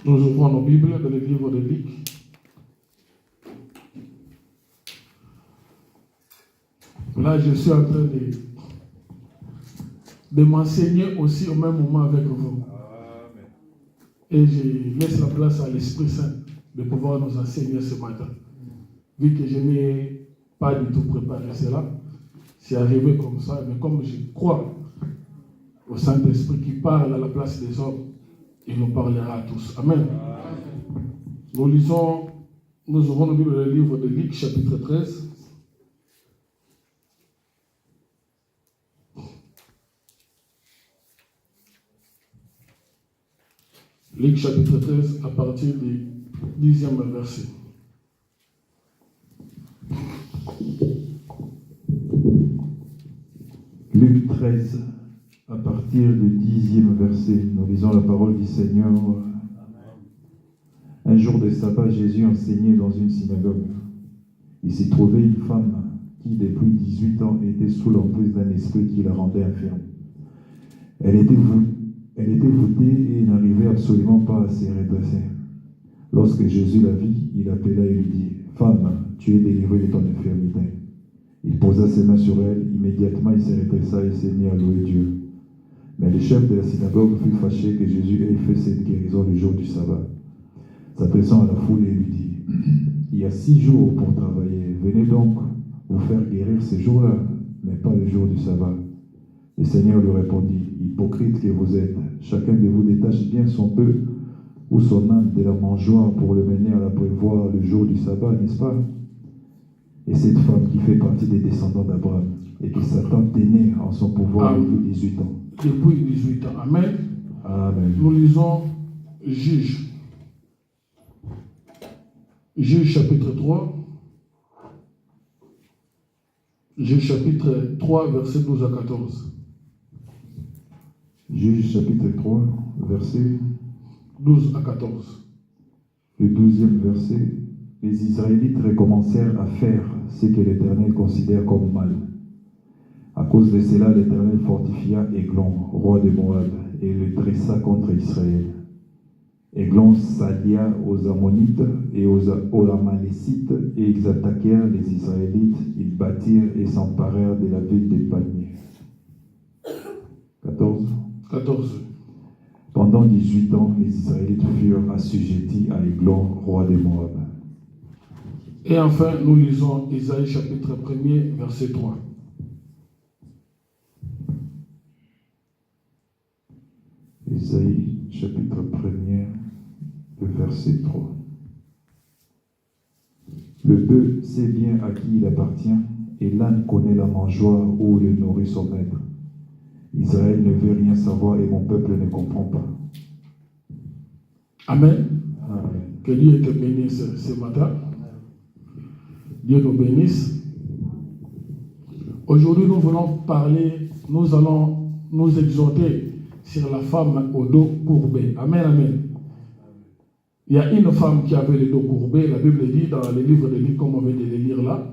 Nous ouvrons nos Bibles dans le livre de Luc. Là, je suis en train de m'enseigner aussi au même moment avec vous. Amen. Et je laisse la place à l'Esprit Saint de pouvoir nous enseigner ce matin. Vu que je n'ai pas du tout préparé cela, c'est arrivé comme ça, mais comme je crois au Saint-Esprit qui parle à la place des hommes, il nous parlera à tous. Amen. Nous ouvrons le livre de Luc, chapitre 13. Luc, chapitre 13, à partir du 10e verset. Luc 13, à partir du 10e verset, nous lisons la parole du Seigneur. Un jour de sabbat, Jésus enseignait dans une synagogue. Il s'y trouvait une femme qui, depuis 18 ans, était sous l'emprise d'un esprit qui la rendait infirme. Elle était voûtée et n'arrivait absolument pas à se redresser. Lorsque Jésus la vit, il appela et lui dit « Femme, tu es délivrée de ton infirmité. » Il posa ses mains sur elle, immédiatement il se redressa et s'est mis à louer Dieu. Mais le chef de la synagogue fut fâché que Jésus ait fait cette guérison le jour du sabbat. S'adressant à la foule, il lui dit « Il y a 6 jours pour travailler, venez donc vous faire guérir ces jours-là, mais pas le jour du sabbat. » Le Seigneur lui répondit « Hypocrite que vous êtes, chacun de vous détache bien son peu ou son âne de la mangeoire pour le mener à l'abreuvoir le jour du sabbat, n'est-ce pas? Et cette femme qui fait partie des descendants d'Abraham et qui Satan tenait en son pouvoir depuis 18 ans. Depuis 18 ans. Amen. Amen. Nous lisons Juge. Juge chapitre 3. Juge chapitre 3, verset 12 à 14. Juge chapitre 3, verset 12 à 14. Le 12e verset. Les Israélites recommencèrent à faire ce que l'Éternel considère comme mal. À cause de cela, l'Éternel fortifia Églon, roi de Moab, et le dressa contre Israël. Églon s'allia aux Ammonites et aux Amalécites, et ils attaquèrent les Israélites. Ils battirent et s'emparèrent de la ville des palmiers. 14. Pendant 18 ans, les Israélites furent assujettis à Églon, roi de Moab. Et enfin, nous lisons Isaïe chapitre 1er, verset 3. Isaïe chapitre 1er, verset 3. Le bœuf sait bien à qui il appartient, et l'âne connaît la mangeoire où le nourrit son maître. Israël ne veut rien savoir et mon peuple ne comprend pas. Amen. Amen. Que Dieu te bénisse ce matin. Dieu nous bénisse. Aujourd'hui, nous allons nous exhorter sur la femme au dos courbé. Amen, amen. Il y a une femme qui avait le dos courbé. La Bible dit dans le livre de Luc, comme on vient de le lire là,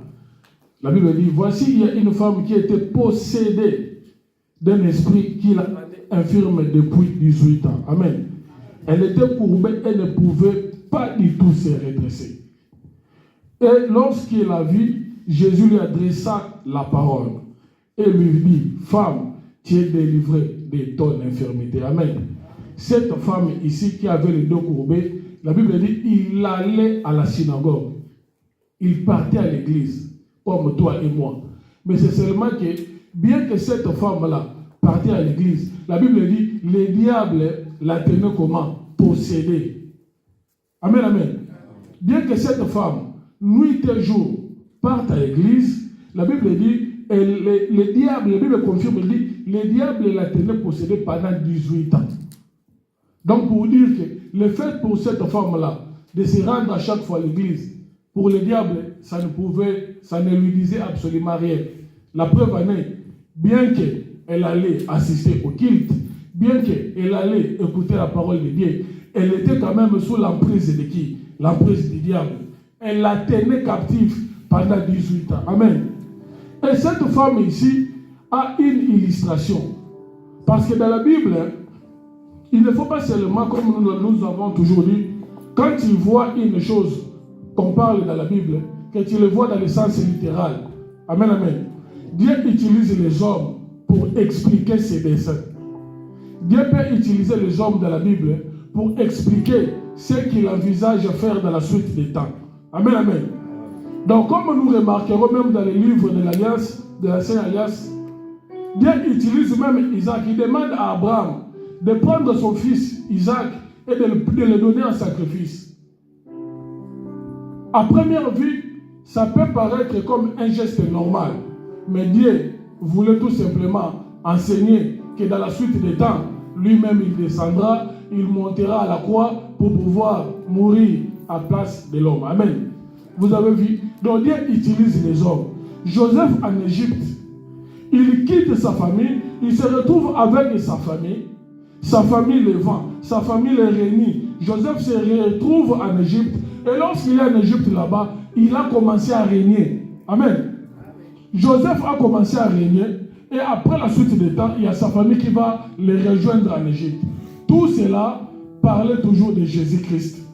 la Bible dit, voici, il y a une femme qui était possédée d'un esprit qui la rendait infirme depuis 18 ans. Amen. Elle était courbée, elle ne pouvait pas du tout se redresser. Et lorsqu'il a vu, Jésus lui adressa la parole et lui dit, femme, tu es délivrée de ton infirmité. Amen. Cette femme ici qui avait le dos courbé, la Bible dit, il allait à la synagogue. Il partait à l'église, comme toi et moi. Mais c'est seulement que, bien que cette femme-là partait à l'église, la Bible dit, les diables la tenaient comment? Possédée. Amen, amen. Bien que cette femme, nuit et jour, partent à l'église, la Bible dit, les diables, la Bible confirme, elle dit, les diables la tenaient possédée pendant 18 ans. Donc pour dire que le fait pour cette femme-là de se rendre à chaque fois à l'église, pour les diables, ça ne lui disait absolument rien. La preuve en est, bien qu'elle allait assister au culte, bien qu'elle allait écouter la parole de Dieu, elle était quand même sous l'emprise de qui? L'emprise du diable. Elle la tenait captive pendant 18 ans. Amen. Et cette femme ici a une illustration. Parce que dans la Bible, il ne faut pas seulement, comme nous avons toujours dit, quand tu vois une chose qu'on parle dans la Bible, que tu le vois dans le sens littéral. Amen, amen. Dieu utilise les hommes pour expliquer ses desseins. Dieu peut utiliser les hommes dans la Bible pour expliquer ce qu'il envisage faire dans la suite des temps. Amen, amen. Donc, comme nous remarquerons même dans les livres de l'Alliance, de l'Ancienne Alliance, Dieu utilise même Isaac. Il demande à Abraham de prendre son fils Isaac et de le donner en sacrifice. À première vue, ça peut paraître comme un geste normal. Mais Dieu voulait tout simplement enseigner que dans la suite des temps, lui-même il descendra, il montera à la croix pour pouvoir mourir à place de l'homme. Amen. Vous avez vu? Donc Dieu utilise les hommes. Joseph en Égypte, il quitte sa famille, il se retrouve avec sa famille le vend, sa famille le réunit. Joseph se retrouve en Égypte, et lorsqu'il est en Égypte là-bas, il a commencé à régner. Amen. Joseph a commencé à régner, et après la suite des temps, il y a sa famille qui va le rejoindre en Égypte. Tout cela parlait toujours de Jésus-Christ.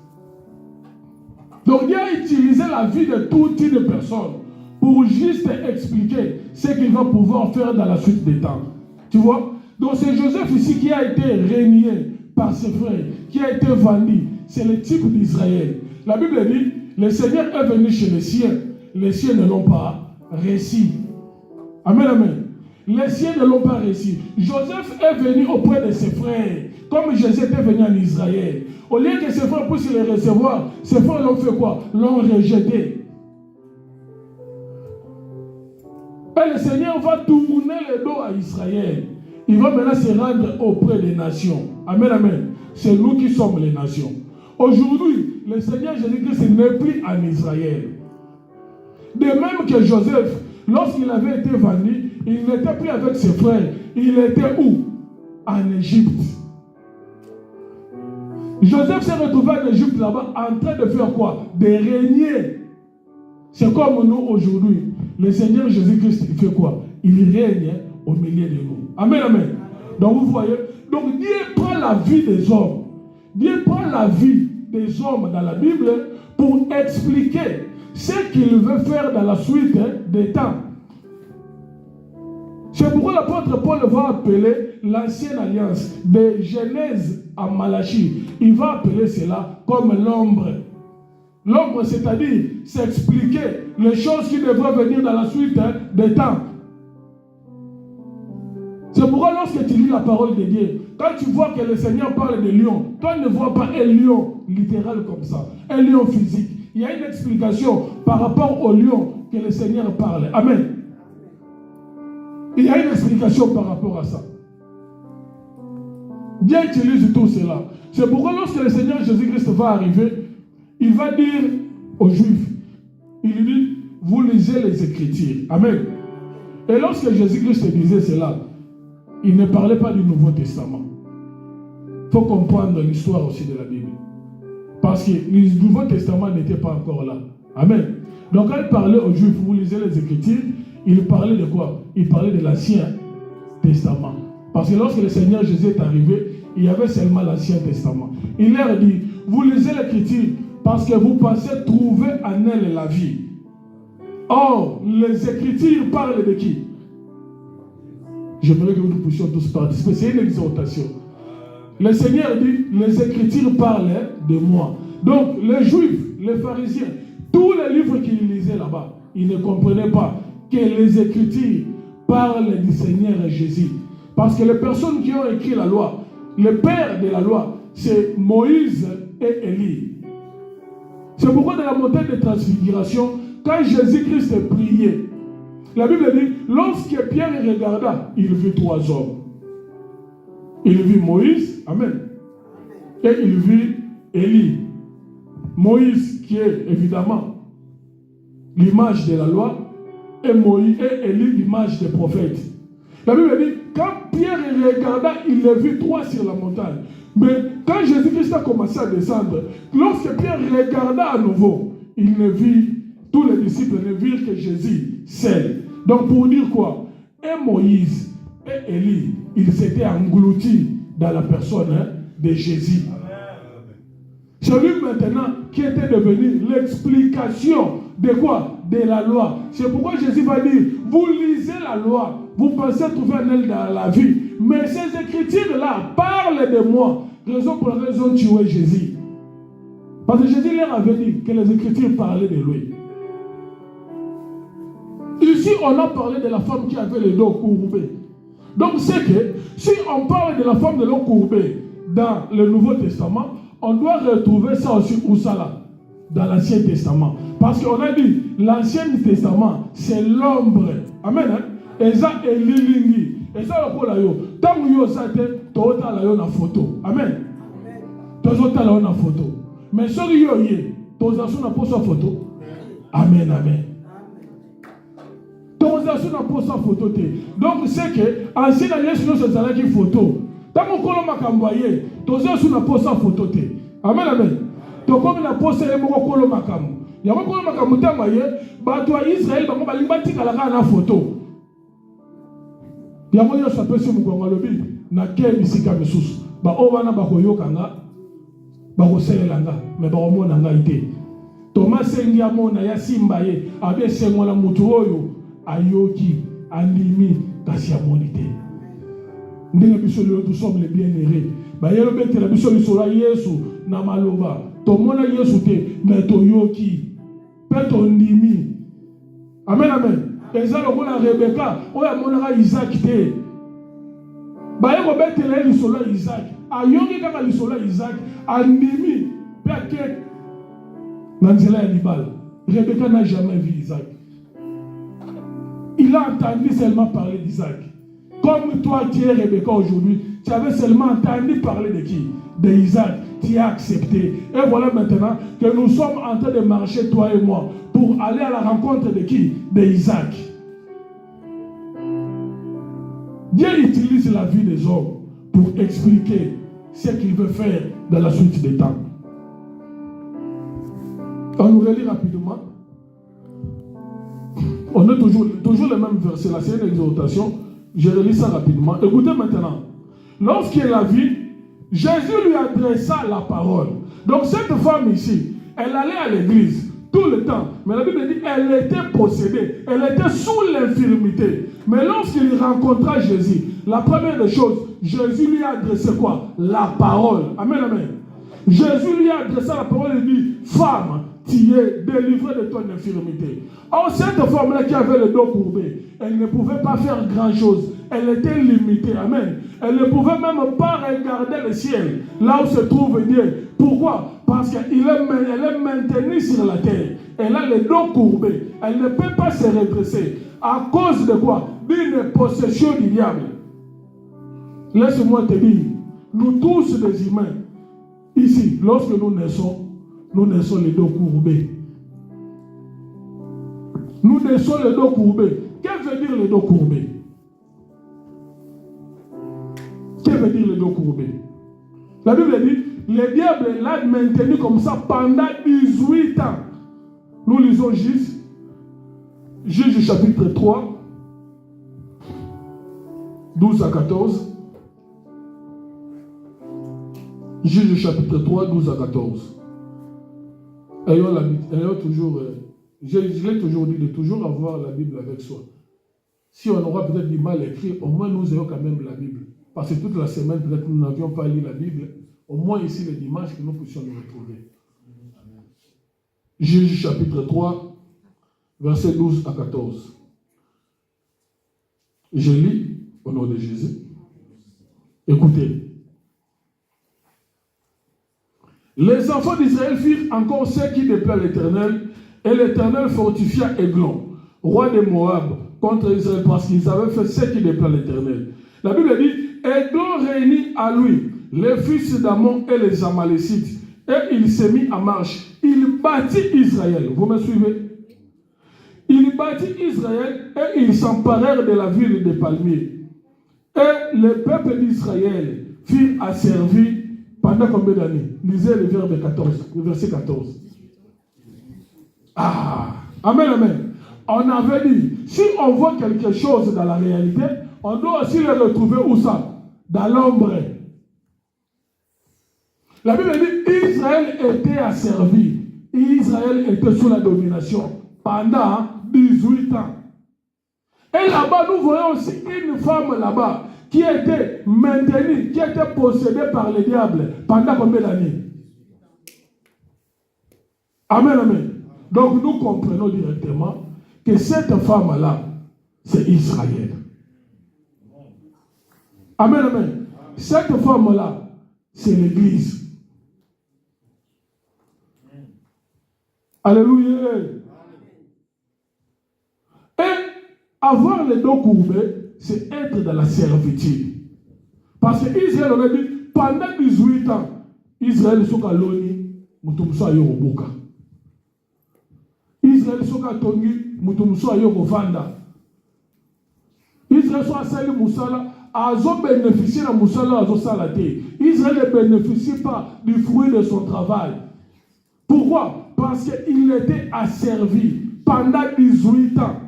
Donc Dieu a utilisé la vie de toute une personne pour juste expliquer ce qu'il va pouvoir faire dans la suite des temps. Tu vois? Donc c'est Joseph ici qui a été régné par ses frères, qui a été vendu. C'est le type d'Israël. La Bible dit, le Seigneur est venu chez les siens ne l'ont pas réussi. Amen, amen. Les siens ne l'ont pas réussi. Joseph est venu auprès de ses frères, comme Jésus était venu en Israël. Au lieu que ses frères puissent les recevoir, ses frères l'ont fait quoi? L'ont rejeté. Et le Seigneur va tourner le dos à Israël. Il va maintenant se rendre auprès des nations. Amen, amen. C'est nous qui sommes les nations. Aujourd'hui, le Seigneur Jésus-Christ n'est plus en Israël. De même que Joseph, lorsqu'il avait été vendu, il n'était plus avec ses frères. Il était où? En Égypte. Joseph s'est retrouvé en Égypte là-bas en train de faire quoi? De régner. C'est comme nous aujourd'hui. Le Seigneur Jésus-Christ, il fait quoi? Il règne au milieu de nous. Amen, amen. Donc vous voyez, donc Dieu prend la vie des hommes. Dieu prend la vie des hommes dans la Bible pour expliquer ce qu'il veut faire dans la suite des temps. C'est pourquoi l'apôtre Paul va appeler l'ancienne alliance de Genèse à Malachie. Il va appeler cela comme l'ombre. L'ombre, c'est-à-dire s'expliquer les choses qui devraient venir dans la suite des temps. C'est pourquoi lorsque tu lis la parole de Dieu, quand tu vois que le Seigneur parle de lion, toi ne vois pas un lion littéral comme ça, un lion physique. Il y a une explication par rapport au lion que le Seigneur parle. Amen. Il y a une explication par rapport à ça. Dieu utilise tout cela. C'est pourquoi lorsque le Seigneur Jésus-Christ va arriver, il va dire aux Juifs, il dit, vous lisez les Écritures. Amen. Et lorsque Jésus-Christ disait cela, il ne parlait pas du Nouveau Testament. Il faut comprendre l'histoire aussi de la Bible. Parce que le Nouveau Testament n'était pas encore là. Amen. Donc quand il parlait aux Juifs, vous lisez les Écritures, il parlait de quoi? Il parlait de l'Ancien Testament. Parce que lorsque le Seigneur Jésus est arrivé, il y avait seulement l'Ancien Testament. Il leur dit, vous lisez l'Écriture parce que vous pensez trouver en elle la vie. Or, les Écritures parlent de qui? J'aimerais que nous puissions tous participer. C'est une exhortation. Le Seigneur dit, les Écritures parlent de moi. Donc, les Juifs, les pharisiens, tous les livres qu'ils lisaient là-bas, ils ne comprenaient pas que les Écritures parlent du Seigneur Jésus. Parce que les personnes qui ont écrit la loi, le père de la loi, c'est Moïse et Élie. C'est pourquoi dans la montagne de transfiguration, quand Jésus-Christ priait, la Bible dit, lorsque Pierre regarda, il vit 3 hommes. Il vit Moïse, amen, et il vit Élie. Moïse qui est évidemment l'image de la loi, et Moïse et Élie l'image des prophètes. La Bible dit, quand Pierre regarda, il les vit 3 sur la montagne. Mais quand Jésus-Christ a commencé à descendre, lorsque Pierre regarda à nouveau, il ne vit, tous les disciples ne virent que Jésus seul. Donc pour dire quoi? Et Moïse et Élie, ils s'étaient engloutis dans la personne de Jésus. C'est lui maintenant qui était devenu l'explication de quoi? De la loi. C'est pourquoi Jésus va dire, vous lisez la loi, vous pensez trouver un elle dans la vie. Mais ces écritures-là parlent de moi. Raison pour laquelle ils ont tué Jésus. Parce que Jésus leur avait dit que les écritures parlaient de lui. Ici, on a parlé de la femme qui avait le dos courbé. Donc, c'est que si on parle de la femme de dos courbé dans le Nouveau Testament, on doit retrouver ça aussi où ça là? Dans l'Ancien Testament. Parce qu'on a dit, l'Ancien Testament, c'est l'ombre. Amen. Hein? Et ça, est lilingi. Et ça, le là yo. Tant que yo ça te, toota la yo na photo. Amen. Toota la yo na photo. Mais ce que yo yé, toota na pose photo. Amen, amen. Toota na pose photo te. Donc c'est que ancien alliance nous c'est qui photo. Tant que kolo makamboye, toota na pose photo te. Amen, amen. To comme la pose e moko kolo makambo. Ya moko kolo makambo tanga ye, ba to Israël ba ba limbati kala na photo. Yango yo sapesi mugonga lobi na ke bisika misusu ba obana ba koyokanga ba koselanga me ba omona nga ite Thomas sengi amona ya simba ye abe sengola mutu oyo ayoki andimi kasi amonite ndenge biso lelo nous sommes les bien-aimés ba yelo betela biso lisola Yesu na maloba tomona Yesu te me toyoki pe tondimi. Amen, amen. Eza lokola Rebecca oyo amonaka Isaac te baye kobetela ye lisolo ya Isaac ayongi kaka lisolo ya Isaac andimi mpe ake na nzela ya libala. Rebecca n'a jamais vu Isaac. Il a entendu seulement parler d'Isaac. Comme toi tu es Rebecca aujourd'hui, tu avais seulement entendu parler de qui? De Isaac. Tu as accepté. Et voilà maintenant que nous sommes en train de marcher, toi et moi, pour aller à la rencontre de qui? De Isaac. Dieu utilise la vie des hommes pour expliquer ce qu'il veut faire dans la suite des temps. On nous relit rapidement. On a toujours le même verset. Là, c'est une exhortation. Je relis ça rapidement. Écoutez maintenant. Lorsqu'il a vu, Jésus lui adressa la parole. Donc cette femme ici, elle allait à l'église tout le temps. Mais la Bible dit qu'elle était possédée. Elle était sous l'infirmité. Mais lorsqu'il rencontra Jésus, la première des choses, Jésus lui a adressé quoi? La parole. Amen, amen. Jésus lui a adressé la parole et dit, femme, tu es délivrée de ton infirmité. Or, cette femme-là qui avait le dos courbé, elle ne pouvait pas faire grand-chose. Elle était limitée. Amen. Elle ne pouvait même pas regarder le ciel, là où se trouve Dieu. Pourquoi? Parce qu'elle est maintenue sur la terre. Elle a le dos courbé. Elle ne peut pas se redresser. À cause de quoi? D'une possession du diable. Laisse-moi te dire, nous tous des humains, ici, lorsque nous naissons les dos courbés. Nous naissons les dos courbés. Qu'est-ce que veut dire les dos courbés? Qu'est-ce que veut dire le dos courbé? La Bible dit, le diable l'a maintenu comme ça pendant 18 ans. Nous lisons Juge chapitre 3, 12 à 14. Juge chapitre 3, 12 à 14. Ayons toujours, je l'ai toujours dit, de toujours avoir la Bible avec soi. Si on aura peut-être du mal écrit, au moins nous ayons quand même la Bible. Parce que toute la semaine, peut-être nous n'avions pas lu la Bible. Au moins ici, le dimanche, que nous puissions nous retrouver. Juge chapitre 3, versets 12 à 14. Je lis au nom de Jésus. Écoutez. Les enfants d'Israël firent encore ce qui déplaît à l'Éternel, et l'Éternel fortifia Églon, roi de Moab, contre Israël, parce qu'ils avaient fait ce qui déplaît à l'Éternel. La Bible dit, Églon réunit à lui les fils d'Amon et les Amalécites, et il s'est mis en marche. Il bâtit Israël. Vous me suivez? Il bâtit Israël et ils s'emparèrent de la ville des palmiers. Et le peuple d'Israël fut asservi pendant combien d'années? Lisez le verbe 14, le verset 14. Ah, amen, amen. On avait dit, si on voit quelque chose dans la réalité, on doit aussi le retrouver où ça? Dans l'ombre. La Bible dit Israël était asservi. Israël était sous la domination pendant 18 ans. Et là-bas, nous voyons aussi une femme là-bas qui était maintenue, qui était possédée par le diable pendant combien d'années? Amen, amen. Donc nous comprenons directement que cette femme-là, c'est Israël. Amen, amen. Cette femme-là, c'est l'Église. Alléluia. Et avoir les dos courbés, c'est être dans la servitude. Parce que Israël, on a dit, pendant 18 ans, Israël soka loni, mutumso ayo obuka. Israël soka tongi, mutumso ayo kovanda. Israël soka sali musala, azo bénéficier na musala azo salate. Israël ne bénéficie pas du fruit de son travail. Pourquoi? Parce qu'il était asservi pendant 18 ans.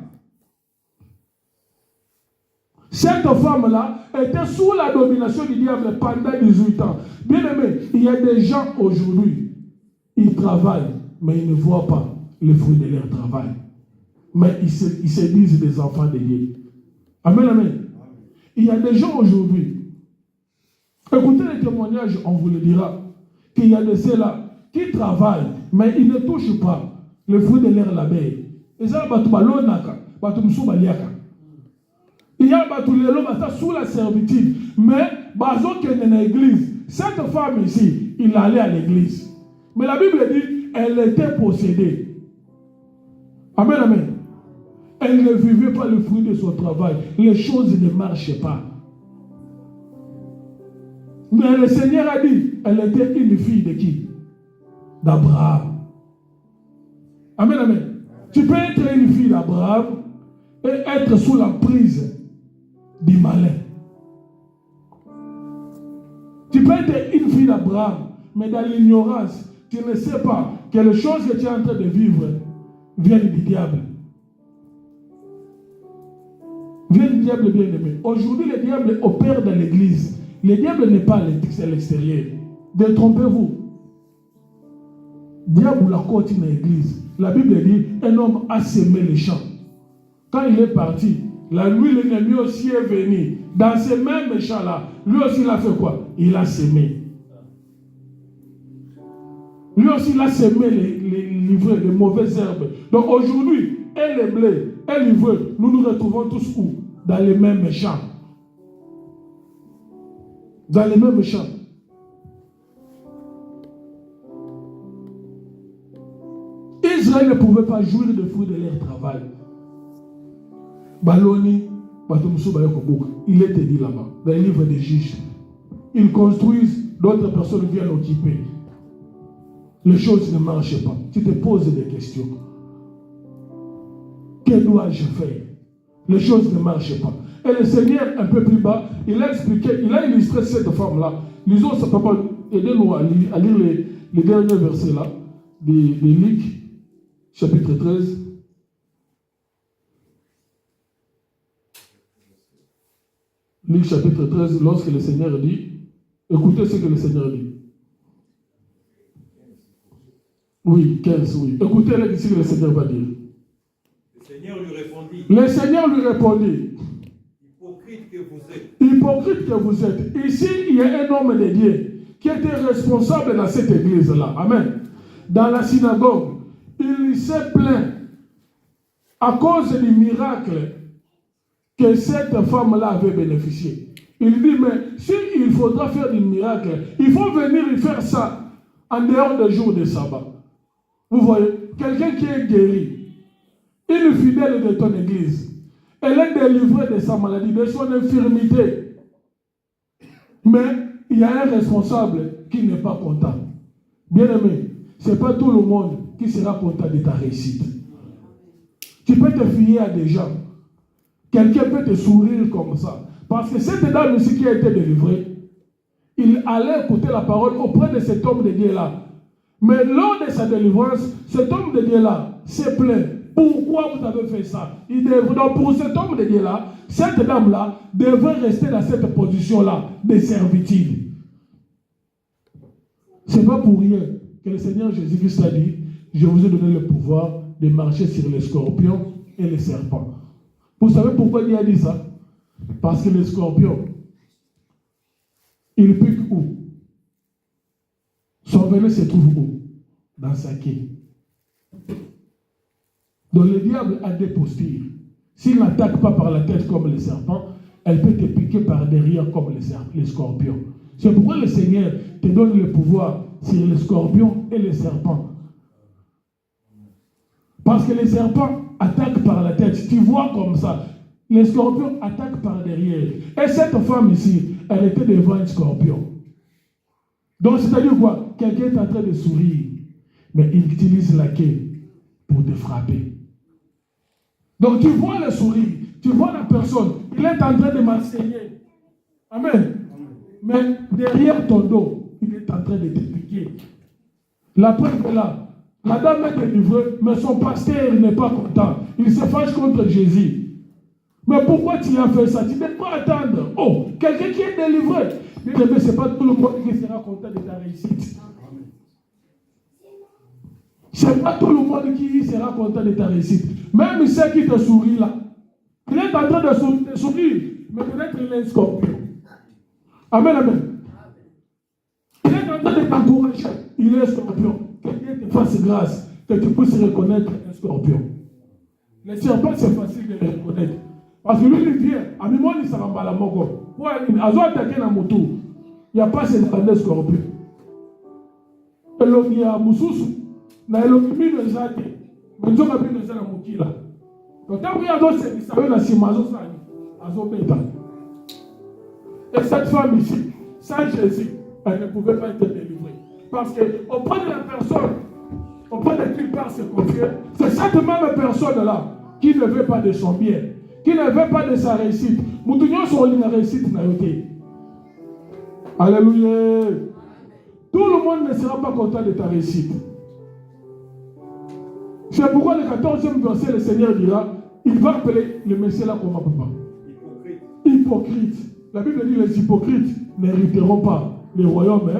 Cette femme-là était sous la domination du diable pendant 18 ans. Bien aimé, il y a des gens aujourd'hui, ils travaillent, mais ils ne voient pas le fruit de leur travail. Mais ils se disent des enfants de Dieu. Amen, amen. Il y a des gens aujourd'hui, écoutez les témoignages, on vous le dira, qu'il y a de ceux-là qui travaillent, mais ils ne touchent pas le fruit de leur labeur. Et ça, il y a tous les gens sous la servitude, mais bazo qui est dans l'église. Cette femme ici, il allait à l'église. Mais la Bible dit, elle était possédée. Amen, amen. Elle ne vivait pas le fruit de son travail. Les choses ne marchaient pas. Mais le Seigneur a dit, elle était une fille de qui? D'Abraham. Amen, amen. Tu peux être une fille d'Abraham et être sous la prise du malin. Tu peux être une fille d'Abraham, mais dans l'ignorance, tu ne sais pas que les choses que tu es en train de vivre viennent du diable. Viennent du diable bien aimé. Aujourd'hui, le diable opère dans l'église. Le diable n'est pas à l'extérieur. Détrompez-vous. Diable la côte dans l'église. La Bible dit, un homme a semé les champs. Quand il est parti, la nuit, l'ennemi aussi est venu. Dans ces mêmes champs-là, lui aussi, il a fait quoi? Il a semé. Lui aussi, il a semé les livrées, les mauvaises herbes. Donc aujourd'hui, et les blés, et l'ivreux, nous nous retrouvons tous où? Dans les mêmes champs. Dans les mêmes champs. Israël ne pouvait pas jouir des fruits de leur travail. Baloni, il était dit là-bas, dans le livre des Juges. Ils construisent, d'autres personnes viennent occuper. Les choses ne marchent pas. Tu te poses des questions. Que dois-je faire? Les choses ne marchent pas. Et le Seigneur, un peu plus bas, il a expliqué, il a illustré cette femme-là. Lisons, ça peut pas aider nous à lire les derniers versets là, de Luc, chapitre 13. Luc chapitre 13, lorsque le Seigneur dit, écoutez ce que le Seigneur dit. Oui, 15, oui. Écoutez ce que le Seigneur va dire. Le Seigneur lui répondit. Hypocrite que vous êtes. Hypocrite que vous êtes. Ici, il y a un homme de Dieu qui était responsable dans cette église-là. Amen. Dans la synagogue, il s'est plaint à cause du miracle que cette femme-là avait bénéficié. Il dit, mais s'il faudra faire du miracle, il faut venir et faire ça en dehors des jours de sabbat. Vous voyez, quelqu'un qui est guéri, une fidèle de ton église, elle est délivrée de sa maladie, de son infirmité. Mais il y a un responsable qui n'est pas content. Bien aimé, ce n'est pas tout le monde qui sera content de ta réussite. Tu peux te fier à des gens. Quelqu'un peut te sourire comme ça. Parce que cette dame ici qui a été délivrée, il allait écouter la parole auprès de cet homme de Dieu-là. Mais lors de sa délivrance, cet homme de Dieu-là s'est plaint. Pourquoi vous avez fait ça? Donc pour cet homme de Dieu-là, cette dame-là devrait rester dans cette position-là de servitude. Ce n'est pas pour rien que le Seigneur Jésus-Christ a dit, je vous ai donné le pouvoir de marcher sur les scorpions et les serpents. Vous savez pourquoi il a dit ça? Parce que les scorpions, ils piquent où? Son venin se trouve où? Dans sa quille. Donc le diable a des postures. S'il n'attaque pas par la tête comme les serpents, elle peut te piquer par derrière comme les scorpions. C'est pourquoi le Seigneur te donne le pouvoir sur les scorpions et les serpents. Parce que les serpents attaquent par la tête. Tu vois comme ça. Les scorpions attaquent par derrière. Et cette femme ici, elle était devant un scorpion. Donc c'est-à-dire quoi? Quelqu'un est en train de sourire, mais il utilise la queue pour te frapper. Donc tu vois le sourire, tu vois la personne, il est en train de m'enseigner. Amen. Mais derrière ton dos, il est en train de te piquer. La preuve est là. La dame est délivrée, mais son pasteur n'est pas content. Il se fâche contre Jésus. Mais pourquoi tu as fait ça? Tu ne peux pas attendre. Oh, quelqu'un qui est délivré. Mais ce n'est pas tout le monde qui sera content de ta réussite. Ce n'est pas tout le monde qui sera content de ta réussite. Même ceux qui te sourient là. Il est en train de sourire, mais peut-être il est un scorpion. Amen, amen. Il est en train de t'encourager. Il est un scorpion. Que Dieu te fasse grâce, que tu puisses reconnaître un scorpion. Les serpents, c'est facile de les reconnaître. Parce que lui, il vient. À mi il s'en va la mogo. Il a attaqué dans moto. Il n'y a pas ce scorpion. Et là, il y a Moussous. Na elokimi no zate nzoka bi no zana mukila donc tant qu'il y a d'autres services na simazo sani azobeta. Et cette femme ici, sans Jésus, elle ne pouvait pas être délivrée parce que auprès de la personne auprès de qui il part se confier, c'est cette même personne là qui ne veut pas de son bien, qui ne veut pas de sa réussite. Moutounyo sur la réussite na yoté. Alléluia. Tout le monde ne sera pas content de ta réussite. C'est pourquoi le 14e verset, le Seigneur dira, il va appeler le Messie là comment papa? Hypocrite. La Bible dit les hypocrites n'hériteront pas le royaume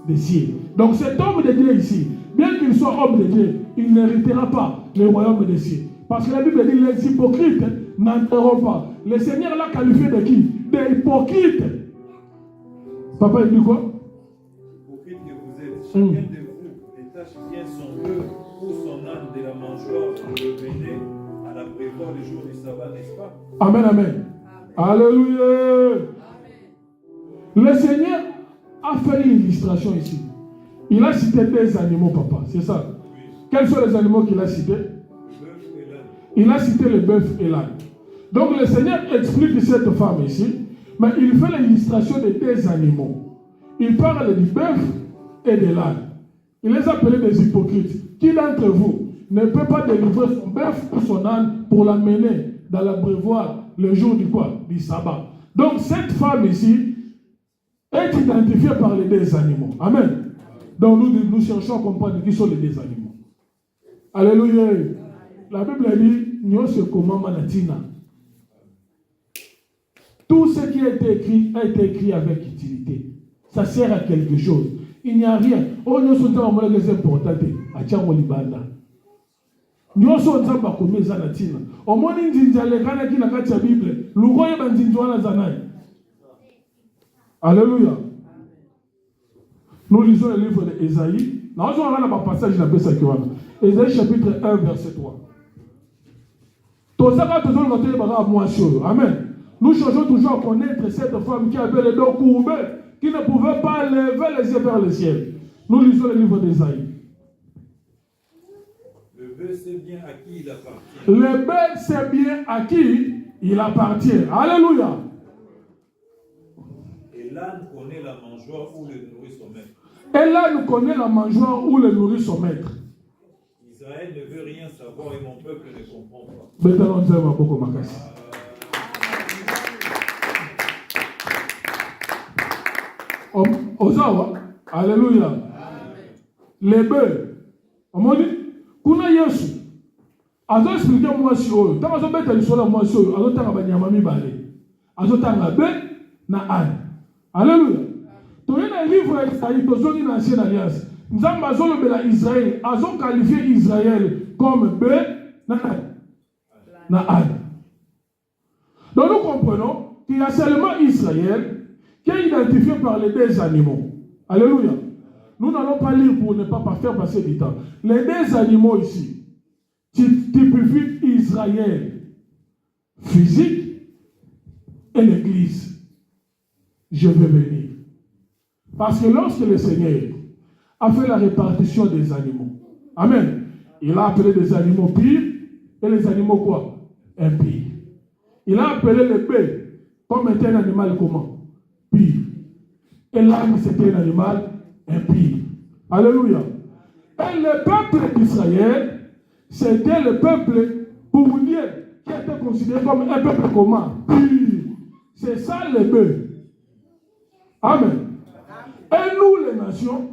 des cieux. Donc cet homme de Dieu ici, bien qu'il soit homme de Dieu, il n'héritera pas le royaume des cieux. Parce que la Bible dit les hypocrites n'entreront pas. Le Seigneur l'a qualifié de qui? Des hypocrites. Papa, il dit quoi? Hypocrite que vous êtes, chacun de vous détache bien son œuf ou son âne de la mangeoire pour le mener à la prévoir le jour du sabbat, n'est-ce pas? Amen, amen. Alléluia. Le Seigneur a fait une illustration ici. Il a cité des animaux, papa, c'est ça? Oui. Quels sont les animaux qu'il a cités? Le bœuf et l'âne. Il a cité le bœuf et l'âne. Donc le Seigneur explique cette femme ici, mais il fait l'illustration de deux animaux. Il parle du bœuf et de l'âne. Il les appelle des hypocrites. Qui d'entre vous ne peut pas délivrer son bœuf ou son âne pour l'amener dans l'abreuvoir le jour du quoi? Du sabbat. Donc cette femme ici est identifiée par les deux animaux. Amen. Donc nous cherchons à comprendre qui sont les deux animaux. Alléluia. La Bible dit, nous se commandons manatina. Tout ce qui a été écrit avec utilité. Ça sert à quelque chose. Il n'y a rien. Oh, nous sommes en train de se porter. À Tchamo Libanda. Nous sommes en train de se faire. Au moins, nous sommes en train de se faire la Bible. Nous sommes en train de se faire la Bible. Alléluia. Nous lisons le livre d'Ésaïe. Nous allons voir un passage dans le Ésaïe chapitre 1, verset 3. Amen. Nous cherchons toujours à connaître cette femme qui avait les dos courbés, qui ne pouvait pas lever les yeux vers le ciel. Nous lisons le livre d'Ésaïe. Le bœuf sait bien à qui il appartient. Le bœuf sait bien à qui il appartient. Alléluia. Et l'âne connaît la mangeoire où le nourrit son maître. Et l'âne connaît la mangeoire où le nourrit son maître. Israël ne veut rien savoir et mon peuple ne comprend pas. Ozawa, alléluia. Les bœufs, on dit, kuna Yesu, azo expliquer moi sur eux. Tant azo bête le sola moi sur eux, azo tanga banyama mi balé, azo tanga bœuf na âne. Alléluia. Tu es dans le livre d'Isaïe, tu es dans l'Ancienne Alliance. Nous avons Israël, ils ont qualifié Israël comme B, Naad. Donc nous comprenons qu'il y a seulement Israël qui est identifié par les deux animaux. Alléluia. Nous n'allons pas lire pour ne pas faire passer du temps. Les deux animaux ici, typifient Israël physique et l'Église. Je vais venir. Parce que lorsque le Seigneur a fait la répartition des animaux, amen, il a appelé des animaux purs et les animaux quoi? Impies. Il a appelé le bœuf comme étant un animal comment? Pur. Et l'âne c'était un animal impie. Alléluia. Et le peuple d'Israël, c'était le peuple, pour vous dire, qui était considéré comme un peuple comment? Pur. C'est ça le bœuf. Amen. Et nous, les nations,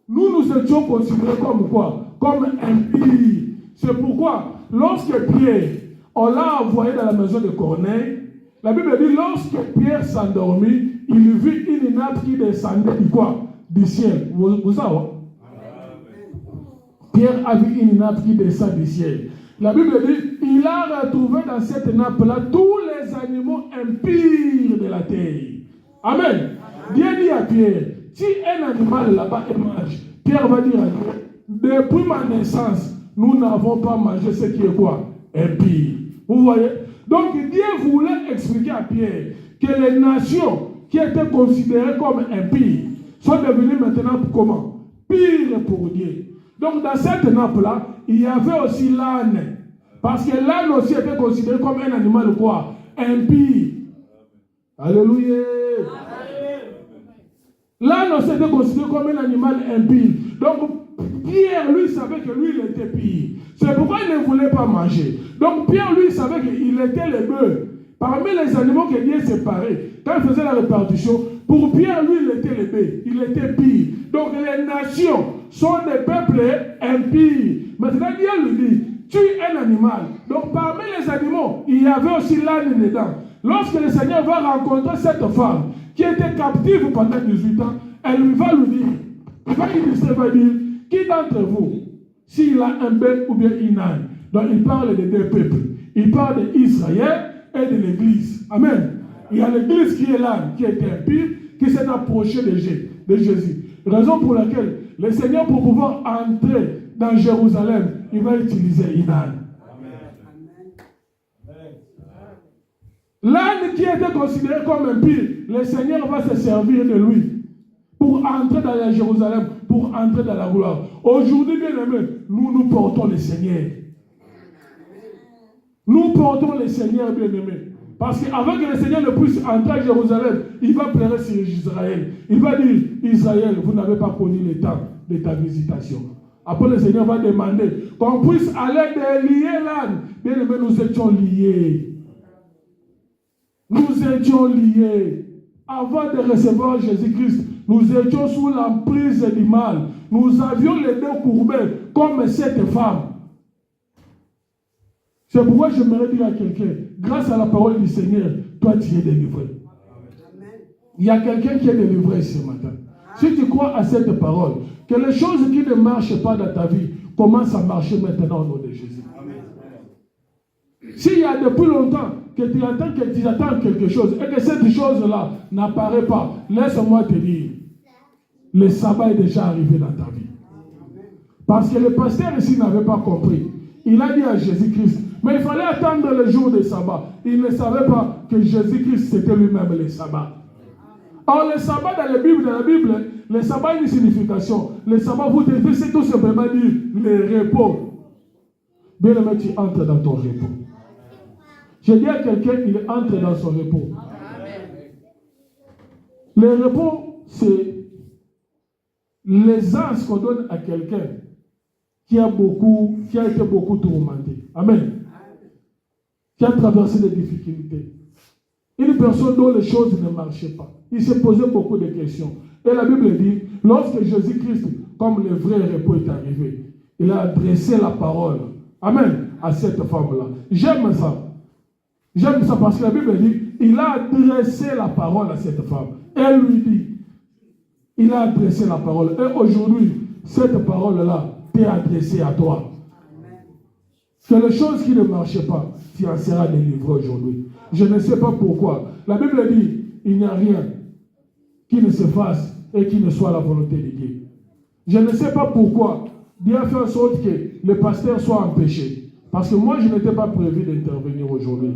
nous étions considérés comme quoi? Comme impies. C'est pourquoi, lorsque Pierre, on l'a envoyé dans la maison de Corneille, la Bible dit, lorsque Pierre s'endormit, il vit une nappe qui descendait du quoi? Du ciel. Vous savez? Pierre a vu une nappe qui descend du ciel. La Bible dit, il a retrouvé dans cette nappe-là tous les animaux impurs de la terre. Amen. Dieu dit à Pierre, si un animal là-bas mange, Pierre va dire à Dieu, depuis ma naissance, nous n'avons pas mangé ce qui est quoi? Impur. Vous voyez? Donc Dieu voulait expliquer à Pierre que les nations qui étaient considérées comme impies sont devenues maintenant comment? Pires pour Dieu. Donc dans cette nappe-là, il y avait aussi l'âne. Parce que l'âne aussi était considéré comme un animal quoi? Impie. Alléluia. L'âne aussi était considéré comme un animal impie. Donc Pierre, lui, savait que lui, il était pire. C'est pourquoi il ne voulait pas manger. Donc Pierre, lui, savait qu'il était le bœuf. Parmi les animaux que Dieu séparait, quand il faisait la répartition, pour Pierre, lui, il était le bœuf. Il était pire. Donc les nations sont des peuples impies. Maintenant, Dieu lui dit, tue un animal. Donc parmi les animaux, il y avait aussi l'âne dedans. Lorsque le Seigneur va rencontrer cette femme qui était captive pendant 18 ans, elle va lui dire, il va dire, qui d'entre vous, s'il a un bœuf ou bien une âne? Donc il parle des deux peuples. Il parle d'Israël et de l'Église. Amen. Il y a l'Église qui est l'âne, qui était impie, qui s'est approché de Jésus. Raison pour laquelle le Seigneur, pour pouvoir entrer dans Jérusalem, il va utiliser une âne. L'âne qui était considéré comme impie, le Seigneur va se servir de lui pour entrer dans la Jérusalem, pour entrer dans la gloire. Aujourd'hui, bien aimés, nous portons le Seigneur. Nous portons le Seigneur, bien aimés. Parce qu'avant que le Seigneur ne puisse entrer à Jérusalem, il va pleurer sur Israël. Il va dire, Israël, vous n'avez pas connu le temps de ta visitation. Après, le Seigneur va demander qu'on puisse aller délier l'âne. Bien aimés, nous étions liés. Nous étions liés. Avant de recevoir Jésus-Christ, nous étions sous l'emprise du mal. Nous avions les deux courbés comme cette femme. C'est pourquoi j'aimerais dire à quelqu'un, grâce à la parole du Seigneur, toi tu es délivré. Il y a quelqu'un qui est délivré ce matin. Si tu crois à cette parole, que les choses qui ne marchent pas dans ta vie commencent à marcher maintenant au nom de Jésus. S'il y a depuis longtemps que tu attends quelque chose et que cette chose-là n'apparaît pas, laisse-moi te dire, le sabbat est déjà arrivé dans ta vie. Parce que le pasteur ici n'avait pas compris. Il a dit à Jésus-Christ, mais il fallait attendre le jour du sabbat. Il ne savait pas que Jésus-Christ c'était lui-même le sabbat. Or, le sabbat dans la Bible, le sabbat a une signification. Le sabbat, vous devez c'est tout simplement dire le repos. Bien aimé, tu entres dans ton repos. Je dis à quelqu'un, il entre dans son repos. Le repos, c'est l'aisance qu'on donne à quelqu'un qui a été beaucoup tourmenté. Amen. Qui a traversé des difficultés. Une personne dont les choses ne marchaient pas. Il s'est posé beaucoup de questions. Et la Bible dit, lorsque Jésus-Christ, comme le vrai repos est arrivé, il a adressé la parole. Amen. À cette femme-là. J'aime ça. J'aime ça parce que la Bible dit, il a adressé la parole à cette femme. Elle lui dit, Il a adressé la parole. Et aujourd'hui, cette parole-là t'est adressée à toi. C'est les choses qui ne marchaient pas. Tu en seras délivré aujourd'hui. Je ne sais pas pourquoi. La Bible dit, il n'y a rien qui ne se fasse et qui ne soit la volonté de Dieu. Je ne sais pas pourquoi Dieu a fait en sorte que le pasteur soit empêché. Parce que moi, je n'étais pas prévu d'intervenir aujourd'hui.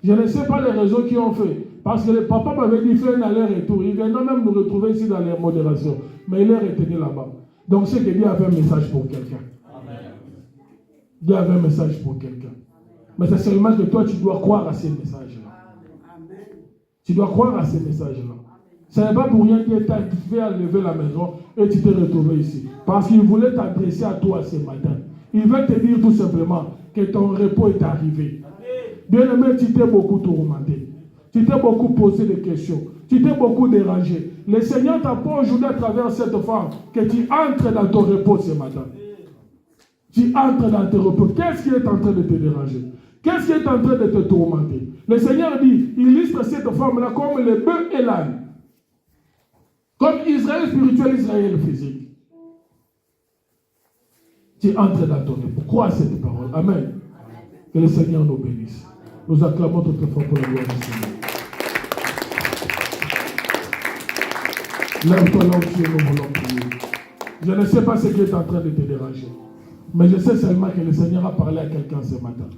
Je ne sais pas les raisons qui ont fait. Parce que le papa m'avait dit, fais un aller-retour. Il viendra même nous retrouver ici dans les modérations. Mais il est retenu là-bas. Donc c'est que Dieu avait un message pour quelqu'un. Dieu avait un message pour quelqu'un. Mais c'est seulement que toi, tu dois croire à ces messages-là. Tu dois croire à ces messages-là. Ce n'est pas pour rien qu'il t'a fait à lever la maison et tu t'es retrouvé ici. Parce qu'il voulait t'adresser à toi ce matin. Il veut te dire tout simplement que ton repos est arrivé. Bien-aimé, tu t'es beaucoup tourmenté. Tu t'es beaucoup posé des questions. Tu t'es beaucoup dérangé. Le Seigneur t'apprend aujourd'hui à travers cette femme que tu entres dans ton repos ce matin. Tu entres dans ton repos. Qu'est-ce qui est en train de te déranger? Qu'est-ce qui est en train de te tourmenter? Le Seigneur dit, il illustre cette femme-là comme le bœuf et l'âne. Comme Israël spirituel, Israël physique. Tu entres dans ton repos. Crois à cette parole. Amen. Que le Seigneur nous bénisse. Nous acclamons toute fois pour la gloire du Seigneur. Lève-toi là où tu es, nous voulons prier. Je ne sais pas ce qui est en train de te déranger. Mais je sais seulement que le Seigneur a parlé à quelqu'un ce matin.